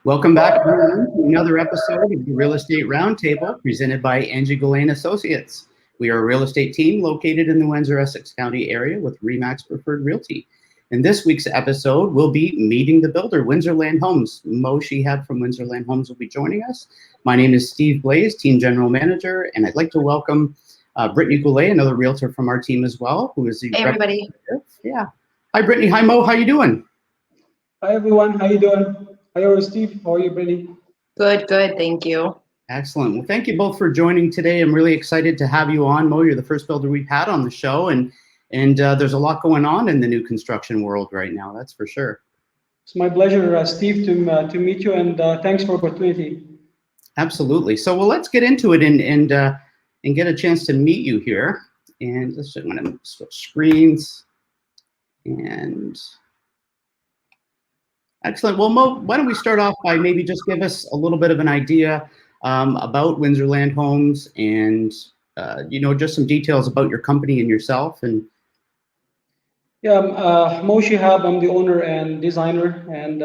Welcome back everyone, to another episode of the Real Estate Roundtable presented by Angie Goulet Associates. We are a real estate team located in the Windsor-Essex County area with RE/MAX Preferred Realty. In this week's episode, we'll be meeting the builder, Windsorland Homes. Mo Shehab from Windsorland Homes will be joining us. My name is Steve Blaze, Team General Manager, and I'd like to welcome Brittany Goulet, another realtor from our team as well, who is the— Hey, everybody. Yeah. Hi, Brittany. Hi, Mo. How you doing? Hi, everyone. How you doing? Hi, Steve. How are you, Brittany? Good, good. Thank you. Excellent. Well, thank you both for joining today. I'm really excited to have you on. Mo, you're the first builder we've had on the show, and there's a lot going on in the new construction world right now. That's for sure. It's my pleasure, Steve, to meet you, and thanks for the opportunity. Absolutely. So, well, let's get into it and get a chance to meet you here. And let's just, I'm going to switch screens. And excellent. Well, Mo, why don't we start off by maybe just give us a little bit of an idea about Windsorland Homes and, just some details about your company and yourself. And yeah, Mo Shehab, I'm the owner and designer, and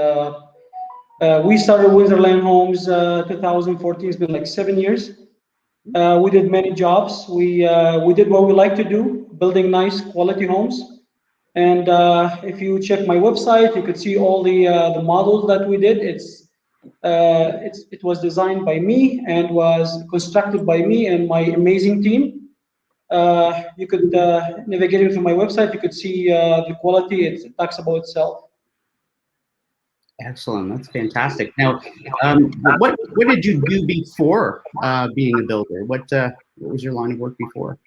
we started Windsorland Homes 2014. It's been like 7 years. We did many jobs. We did what we like to do, building nice quality homes. And if you check my website, you could see all the models that we did. It was designed by me and was constructed by me and my amazing team. You could navigate into my website. You could see the quality. It talks about itself. excellent. That's fantastic. Now, what did you do before being a builder? What was your line of work before?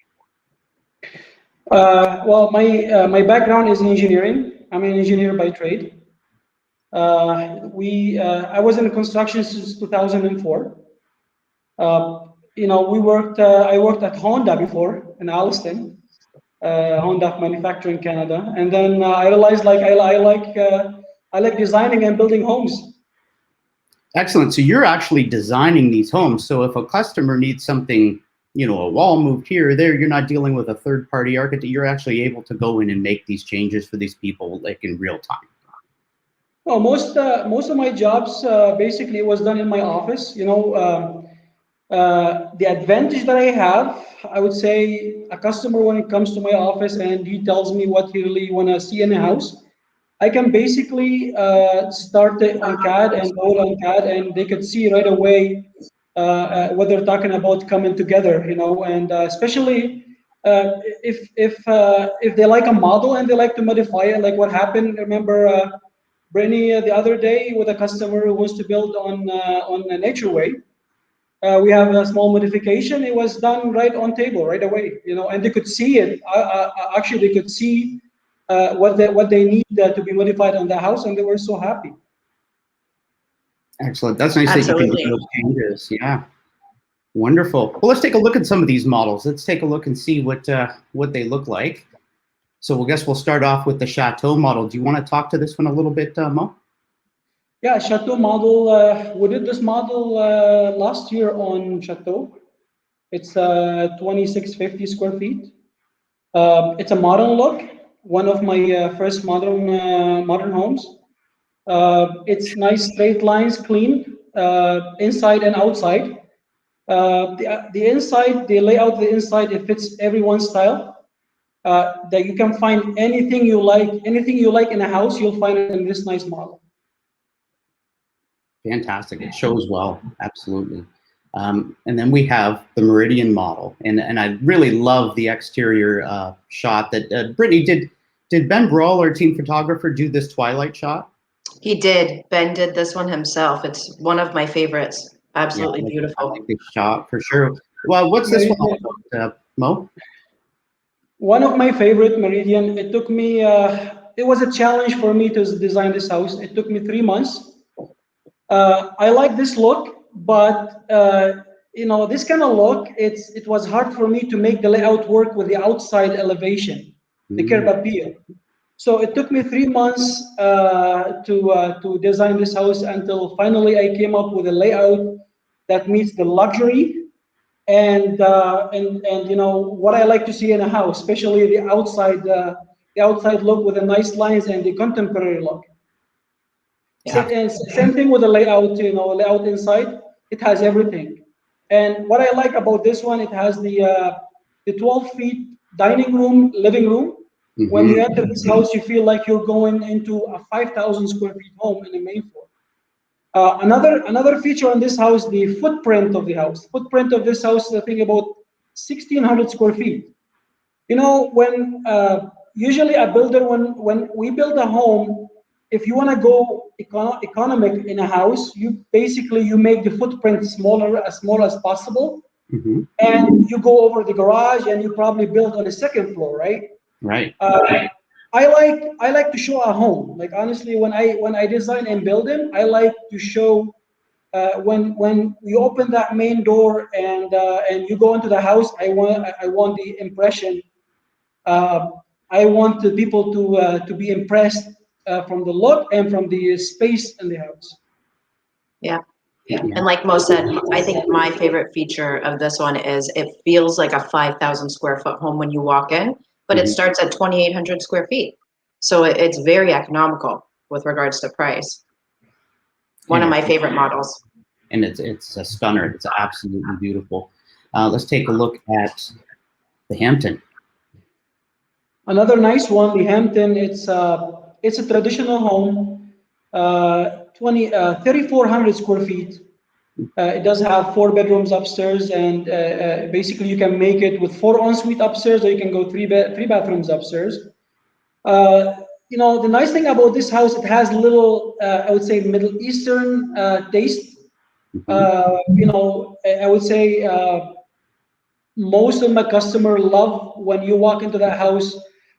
Well, my background is in engineering. I'm an engineer by trade. I was in construction since 2004. I worked at Honda before in Alliston, Honda manufacturing Canada, and then I realized I like designing and building homes. Excellent. So you're actually designing these homes. So if a customer needs something, a wall moved here or there, you're not dealing with a third-party architect. You're actually able to go in and make these changes for these people like in real time. Well, most of my jobs basically was done in my office. The advantage that I have, I would say, a customer when it comes to my office and he tells me what he really want to see in a house, I can basically start it on CAD and go on CAD, and they could see right away what they're talking about coming together, and especially if they like a model and they like to modify it, like what happened. Remember, Brittany, the other day with a customer who wants to build on a Nature Way. We have a small modification. It was done right on table right away, and they could see it. Actually, they could see what they need to be modified on the house, and they were so happy. Excellent. That's nice Absolutely. that you can do those changes. Yeah. Wonderful. Well, let's take a look at some of these models. Let's take a look and see what they look like. So I guess we'll start off with the Chateau Model. Do you want to talk to this one a little bit, Mo? Yeah, Chateau Model. We did this model last year on Chateau. It's 2,650 square feet. It's a modern look. One of my first modern homes. It's nice straight lines, clean, inside and outside. The inside, the layout of the inside, it fits everyone's style. That you can find anything you like in a house, you'll find it in this nice model. Fantastic. It shows well. Absolutely. And then we have the Meridian Model, and I really love the exterior shot that Brittany did. Did Ben Brawl, our team photographer, do this twilight shot? He did. Ben did this one himself. It's one of my favorites. Absolutely beautiful. The shot for sure. Well, what's this one all about, Mo? One of my favorite, Meridian. It took me. It was a challenge for me to design this house. It took me 3 months. I like this look, but this kind of look, it was hard for me to make the layout work with the outside elevation, the curb appeal. So it took me 3 months to design this house until finally I came up with a layout that meets the luxury and what I like to see in a house, especially the outside look with the nice lines and the contemporary look. And same thing with the layout, layout inside. It has everything. And what I like about this one, it has the 12 feet dining room, living room. When you enter this house, you feel like you're going into a 5,000 square feet home in the main floor. Another feature on this house, the footprint of the house. Footprint of this house is, I think, about 1,600 square feet. When usually a builder, when we build a home, if you want to go economic in a house, you make the footprint smaller, as small as possible, and you go over the garage, and you probably build on the second floor, right? Right. I like to show a home. Like honestly, when I design and build them, I like to show when you open that main door and you go into the house. I want the impression. I want the people to be impressed from the look and from the space in the house. Yeah. And like Mo said, I think my favorite feature of this one is it feels like a 5,000 square foot home when you walk in, but it starts at 2,800 square feet. So it's very economical with regards to price. One of my favorite models. And it's a stunner. It's absolutely beautiful. Let's take a look at the Hampton. Another nice one, the Hampton. It's a traditional home, 3,400 square feet. It does have 4 bedrooms upstairs, and basically you can make it with 4 ensuite upstairs, or you can go 3 bathrooms upstairs. The nice thing about this house, it has little, I would say, Middle Eastern taste. I would say most of my customer love when you walk into that house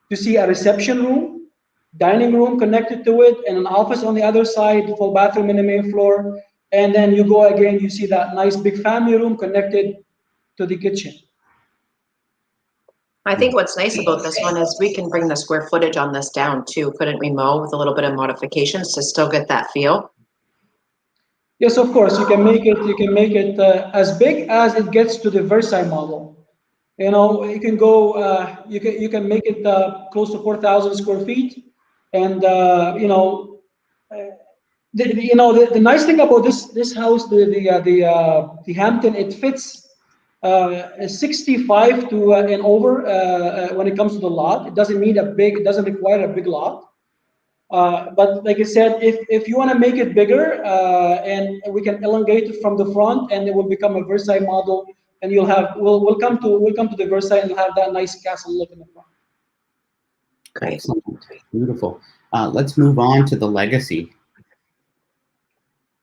to see a reception room, dining room connected to it, and an office on the other side, full bathroom in the main floor. And then you go again, you see that nice big family room connected to the kitchen. I think what's nice about this one is we can bring the square footage on this down too, couldn't we, Mo, with a little bit of modifications to still get that feel? Yes, of course, you can make it as big as it gets to the Versailles model. You can go, you can make it close to 4,000 square feet, and the nice thing about this house, the Hampton, it fits 65 to and over when it comes to the lot. It doesn't require a big lot. But like I said, if you want to make it bigger, and we can elongate it from the front, and it will become a Versailles model, and we'll come to the Versailles and have that nice castle look in the front. Great. Excellent. Beautiful. Let's move on to the Legacy.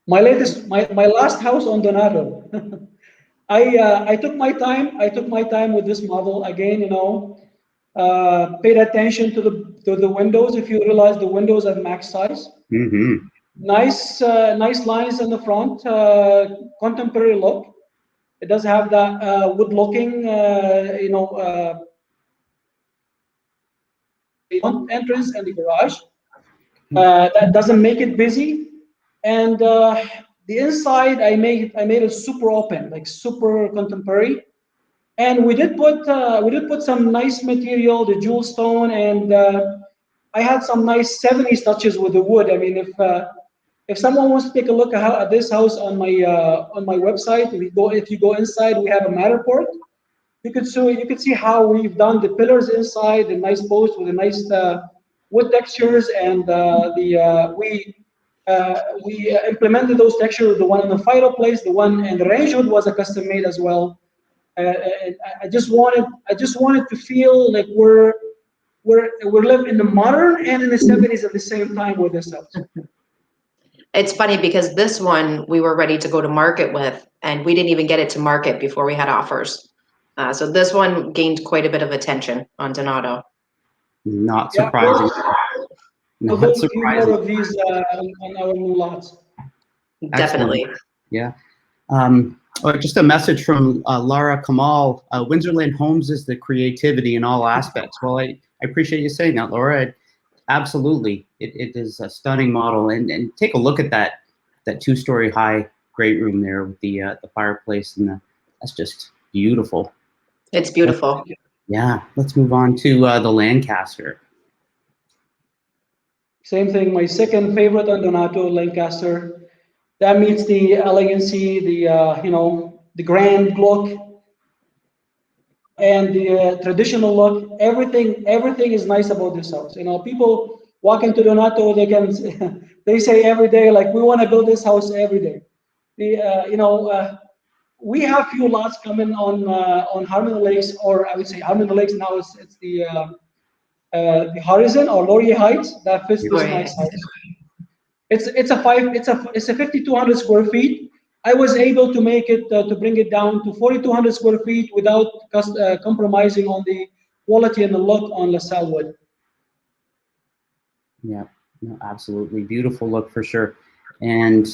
My last house on Donato. I took my time. I took my time with this model again. Paid attention to the windows. If you realize the windows are max size. Nice lines in the front. Contemporary look. It does have that wood looking. Front entrance and the garage. That doesn't make it busy. And the inside, I made it super open, like super contemporary. And we did put some nice material, the jewel stone, and I had some nice 70s touches with the wood. I mean, if someone wants to take a look at this house on my website, if you go inside, we have a Matterport. You could see how we've done the pillars inside, the nice posts with the nice wood textures, and we implemented those textures. The one in the fireplace, the one in the range hood was a custom made as well. I just wanted to feel like we're living in the modern and in the 70s at the same time with this house. It's funny because this one we were ready to go to market with, and we didn't even get it to market before we had offers. So this one gained quite a bit of attention on Donato. Not surprising. We'll do more of these on our new lots. Definitely. Excellent. Yeah. Just a message from Lara Kamal. Windsorland Homes is the creativity in all aspects. Well, I appreciate you saying that, Laura. Absolutely. It is a stunning model. And take a look at that 2-story high great room there with the fireplace, and that's just beautiful. It's beautiful. Yeah. Let's move on to the Lancaster. Same thing. My second favorite on Donato, Lancaster. That meets the elegancy, the the grand look, and the traditional look. Everything is nice about this house. People walk into Donato, they say every day, like, we want to build this house every day. We have few lots coming on Harmony Lakes, or I would say Harmony Lakes now. It's the Horizon or Laurier Heights that fits this nice house. It's a 5,200 square feet. I was able to make it to bring it down to 4,200 square feet without compromising on the quality and the look on LaSalle wood. Yeah, no, absolutely beautiful look for sure. And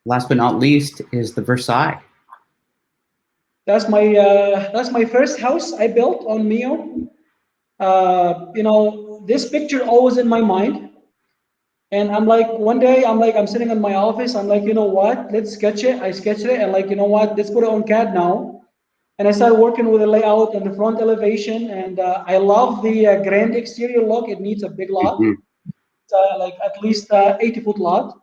last but not least is the Versailles. That's my first house I built on Mio. This picture always in my mind. And I'm like, one day, I'm sitting in my office. I'm like, you know what? Let's sketch it. I sketched it, and like, you know what? Let's put it on CAD now. And I started working with the layout and the front elevation. And I love the grand exterior look. It needs a big lot, like at least 80-foot lot,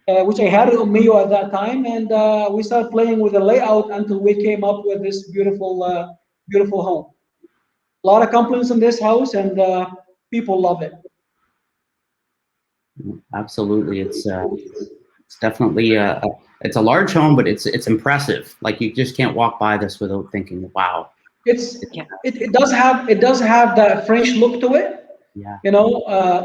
which I had it on Mio at that time. And we started playing with the layout until we came up with this beautiful, beautiful home. A lot of compliments on this house, and people love it. Absolutely, it's definitely it's a large home, but it's impressive. Like, you just can't walk by this without thinking, wow. It does have that French look to it. Yeah.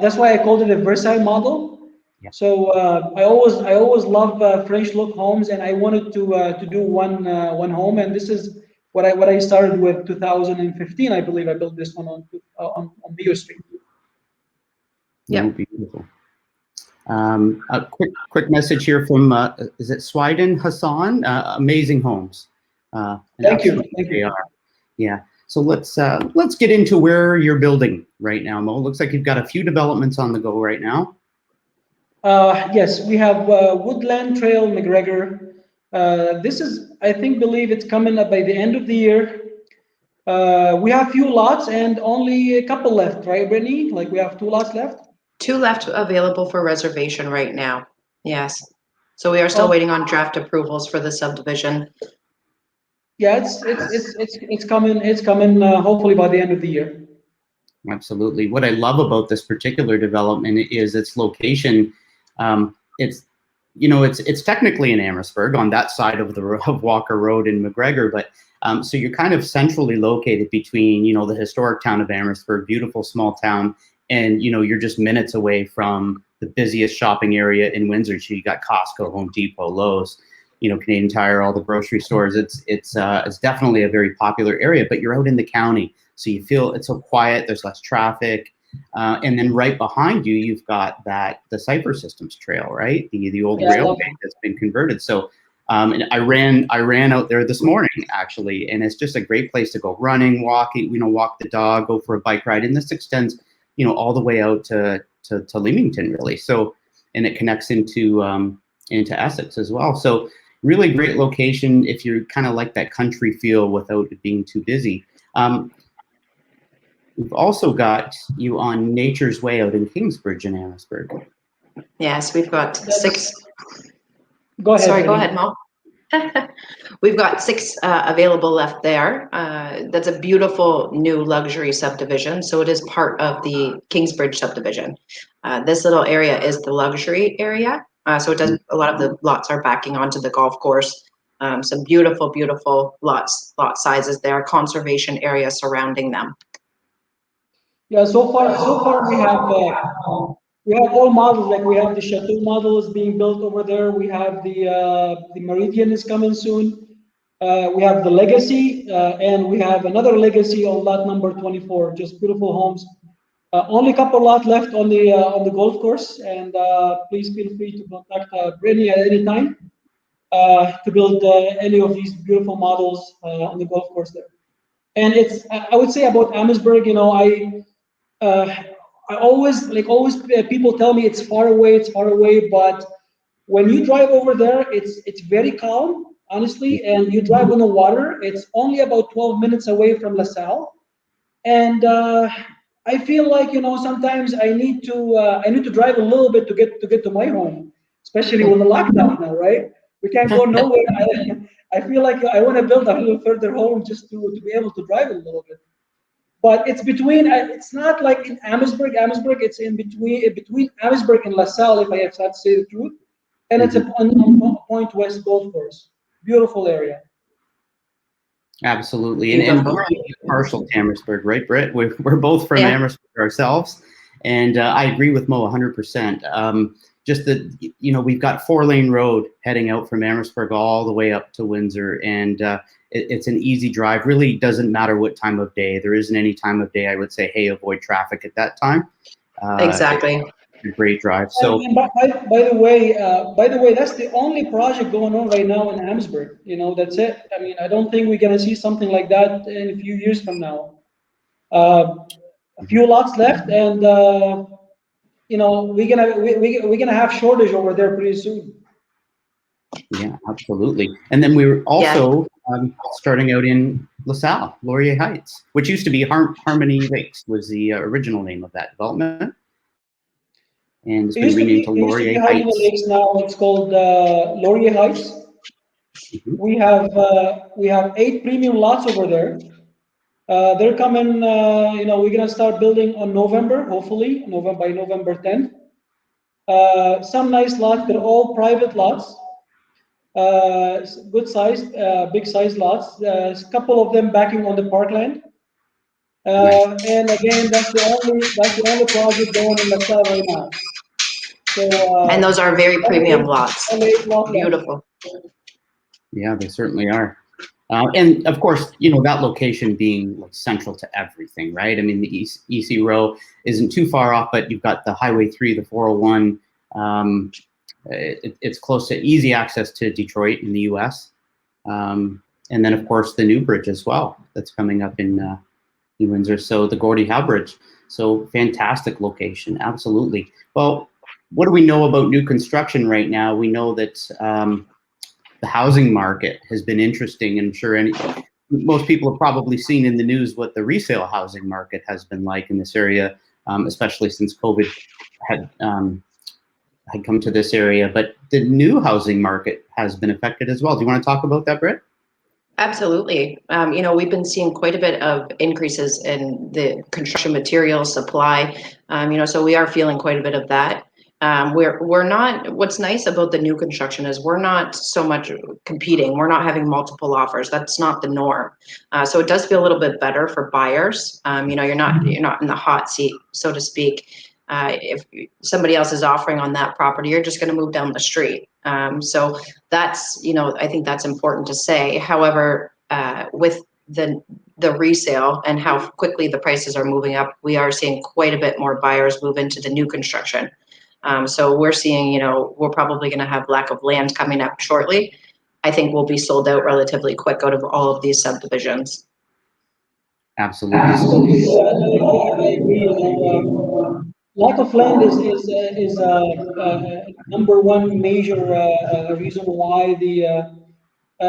That's why I called it a Versailles model. Yeah. So I always love French look homes, and I wanted to do one home, and this is what I started with. 2015, I believe I built this one on Mio Street. Yeah, beautiful. A quick message here from is it Swiden Hassan? Amazing homes. Thank you. They are. Yeah. So let's get into where you're building right now, Mo. Looks like you've got a few developments on the go right now. Yes, we have Woodland Trail, McGregor. This is, I believe it's coming up by the end of the year. We have few lots and only a couple left, right, Brittany? Like, we have 2 lots left. 2 left available for reservation right now. Yes. So we are still waiting on draft approvals for the subdivision. Yeah, it's coming. It's coming. Hopefully by the end of the year. Absolutely. What I love about this particular development is its location. It's technically in Amherstburg, on that side of Walker Road in McGregor, but so you're kind of centrally located between the historic town of Amherstburg, beautiful small town, and you're just minutes away from the busiest shopping area in Windsor. So you got Costco, Home Depot, Lowe's, Canadian Tire, all the grocery stores. It's definitely a very popular area, but you're out in the county, so you feel it's so quiet. There's less traffic, and then right behind you, you've got the Cipher Systems Trail, right? The old railway that's been converted. So, and I ran out there this morning actually, and it's just a great place to go running, walking, walk the dog, go for a bike ride, and this extends, all the way out to Leamington, really. So, and it connects into Essex as well. So, really great location if you're kind of like that country feel without it being too busy. We've also got you on Nature's Way out in Kingsbridge in Amherstburg. Yes, we've got 6. Go ahead. Sorry, go ahead, Mo. We've got 6 available left there. That's a beautiful new luxury subdivision. So it is part of the Kingsbridge subdivision. This little area is the luxury area. So it does, a lot of the lots are backing onto the golf course. Some beautiful, beautiful lot sizes there, conservation area surrounding them. Yeah, so far we have all models. Like, we have the Chateau Model is being built over there. We have the Meridian is coming soon. We have the Legacy, and we have another Legacy on lot number 24. Just beautiful homes. Only a couple lots left on the golf course, and please feel free to contact Brittany at any time to build any of these beautiful models on the golf course there. And it's, I would say about Amherstburg, I always people tell me it's far away, but when you drive over there, it's very calm, honestly, and you drive on the water. It's only about 12 minutes away from LaSalle, and I feel like, you know, sometimes I need to drive a little bit to get to my home, especially with the lockdown now, right? We can't go nowhere. I feel like I want to build a little further home just to be able to drive a little bit. But it's between. It's not like in Amherstburg. Amherstburg. It's in between Amherstburg and LaSalle, if I have to say the truth. And it's on Point West Golf Course. Beautiful area. Absolutely, and we're partial to Amherstburg, right, Britt? We're both from Amherstburg ourselves, and I agree with Mo 100%. Just that, you know, we've got 4-lane road heading out from Amherstburg all the way up to Windsor, and it's an easy drive. Really doesn't matter what time of day. There isn't any time of day I would say, hey, avoid traffic at that time. Exactly. It's a great drive. So, and by the way, that's the only project going on right now in Amherstburg. You know, that's it. I mean, I don't think we're gonna see something like that in a few years from now. A few lots left, and you know, we're gonna have shortage over there pretty soon. yeah, absolutely. And then we were also starting out in LaSalle, Laurier Heights, which used to be Harmony Lakes, was the original name of that development. And it's been renamed to Laurier Heights. Harmony Lakes now. It's called Laurier Heights. We have 8 premium lots over there. They're coming. You know, we're gonna start building on November, hopefully, by November 10th. Some nice lots. They're all private lots. Good sized, big size lots. A couple of them backing on the parkland. And again, that's the only project going in LaSalle right now. So, and those are very premium lots. Beautiful. Yeah, they certainly are. And of course, you know, that location being like central to everything, right? I mean, the EC Row isn't too far off, but you've got the Highway 3, the 401. It's close to easy access to Detroit in the US. And then, of course, the new bridge as well that's coming up in New Windsor. So the Gordie Howe Bridge. So fantastic location. Absolutely. Well, what do we know about new construction right now? We know that the housing market has been interesting. And I'm sure most people have probably seen in the news what the resale housing market has been like in this area, especially since COVID had come to this area. But the new housing market has been affected as well. Do you want to talk about that, Britt? Absolutely. You know, we've been seeing quite a bit of increases in the construction material supply. You know, so we are feeling quite a bit of that. We're not, what's nice about the new construction is we're not so much competing. We're not having multiple offers. That's not the norm. So it does feel a little bit better for buyers. You know, you're not in the hot seat, so to speak. If somebody else is offering on that property, you're just going to move down the street. So that's, you know, I think that's important to say. However, with the resale and how quickly the prices are moving up, we are seeing quite a bit more buyers move into the new construction. So we're seeing, you know, we're probably going to have lack of land coming up shortly. I think we'll be sold out relatively quick out of all of these subdivisions. Absolutely. I agree. Lack of land is number one major reason why the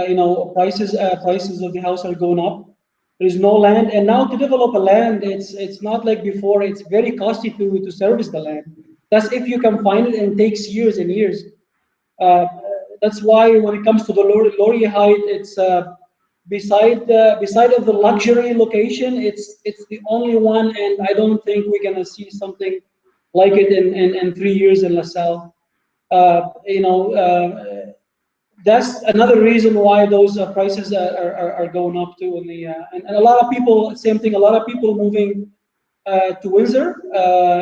you know, prices of the house are going up. There is no land, and now to develop a land, it's not like before. It's very costly to service the land. That's if you can find it, and it takes years and years. That's why when it comes to the Laurier Heights, it's beside of the luxury location, it's the only one, and I don't think we're gonna see something like it in 3 years in LaSalle. You know, that's another reason why those prices are going up too. And a lot of people, same thing. A lot of people moving to Windsor,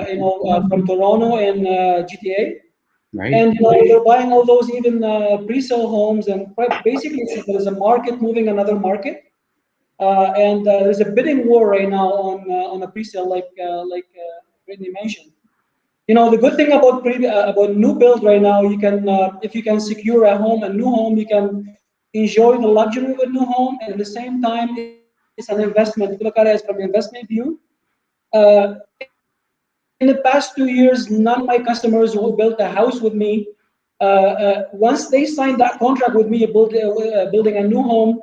you know, from Toronto and GTA. Right. And you know, they're buying all those even pre-sale homes, and basically there's a market moving another market, and there's a bidding war right now on a pre-sale, like Brittany mentioned. You know, the good thing about new build right now, you can if you can secure a new home, you can enjoy the luxury of a new home, and at the same time, it's an investment. If you look at it as from an investment view. In the past 2 years, none of my customers who built a house with me, once they signed that contract with me, building a new home,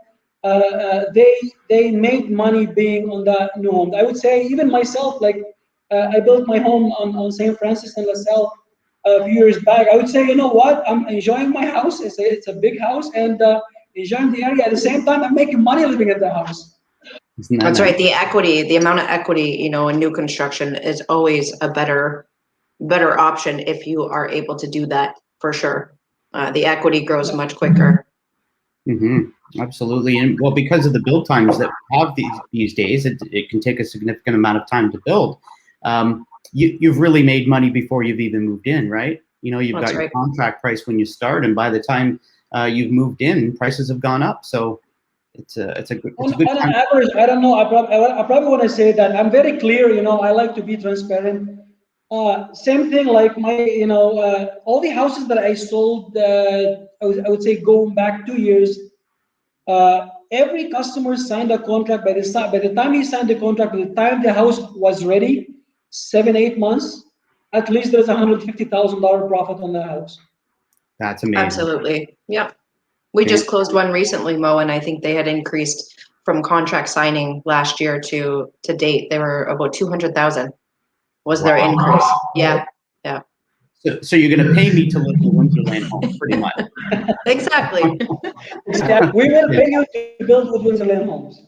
they made money being on that new home. I would say even myself, like I built my home on St. Francis and LaSalle a few years back. I would say, you know what? I'm enjoying my house. It's a big house, and enjoying the area. At the same time, I'm making money living in the house. Isn't that That's nice? right. The equity, the amount of equity, you know, in new construction is always a better option if you are able to do that, for sure. The equity grows much quicker. Absolutely. And well, because of the build times that we have these days, it can take a significant amount of time to build. You've really made money before you've even moved in, right? You know, you've That's got your right. contract price when you start, and by the time you've moved in, prices have gone up. So it's a good On time. an average, I don't know. I probably want to say that I'm very clear. You know, I like to be transparent. Same thing, like my, you know, all the houses that I sold, I would say going back 2 years, every customer signed a contract. By the time he signed the contract, by the time the house was ready, 7, 8 months, at least there's $150,000 profit on the house. That's amazing. Absolutely. Yep. We just closed one recently, Mo, and I think they had increased from contract signing last year to date. They were about 200,000 was their increase. Yeah. Yeah. So you're going to pay me to live in a Windsorland home, pretty much. Exactly. We will pay you to build with Windsorland homes.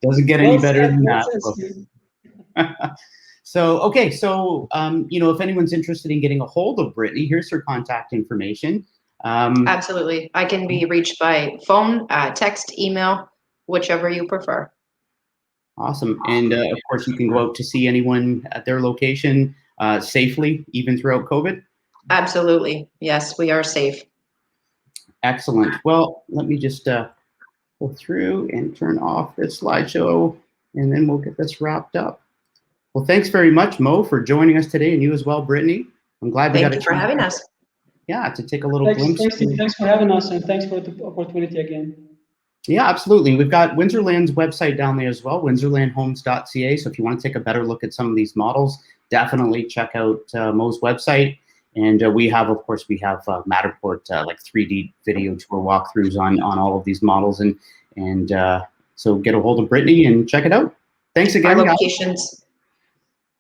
Doesn't get any better than Well that. said, Steve. So, okay. So, you know, if anyone's interested in getting a hold of Brittany, here's her contact information. Absolutely. I can be reached by phone, text, email, whichever you prefer. Awesome. And of course, you can go out to see anyone at their location safely, even throughout COVID. Absolutely. Yes, we are safe. Excellent. Well, let me just go through and turn off this slideshow, and then we'll get this wrapped up. Well, thanks very much, Mo, for joining us today, and you as well, Brittany. I'm glad we got a Thank you for having us. Yeah, to take a little glimpse. Thanks for having us, and thanks for the opportunity again. Yeah, absolutely. We've got Windsorland's website down there as well, windsorlandhomes.ca. So if you want to take a better look at some of these models, definitely check out Mo's website. And we have Matterport, like 3D video tour walkthroughs on all of these models. And so get a hold of Brittany and check it out. Thanks again, Our guys. locations.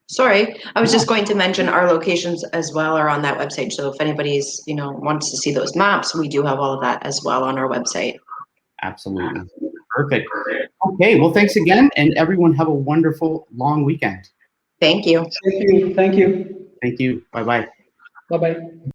Sorry, I was just going to mention our locations as well are on that website. So if anybody's, you know, wants to see those maps, we do have all of that as well on our website. Absolutely. Perfect. Okay, well, thanks again, and everyone have a wonderful long weekend. Thank you. Thank you. Thank you. Thank you. Bye-bye. Bye-bye.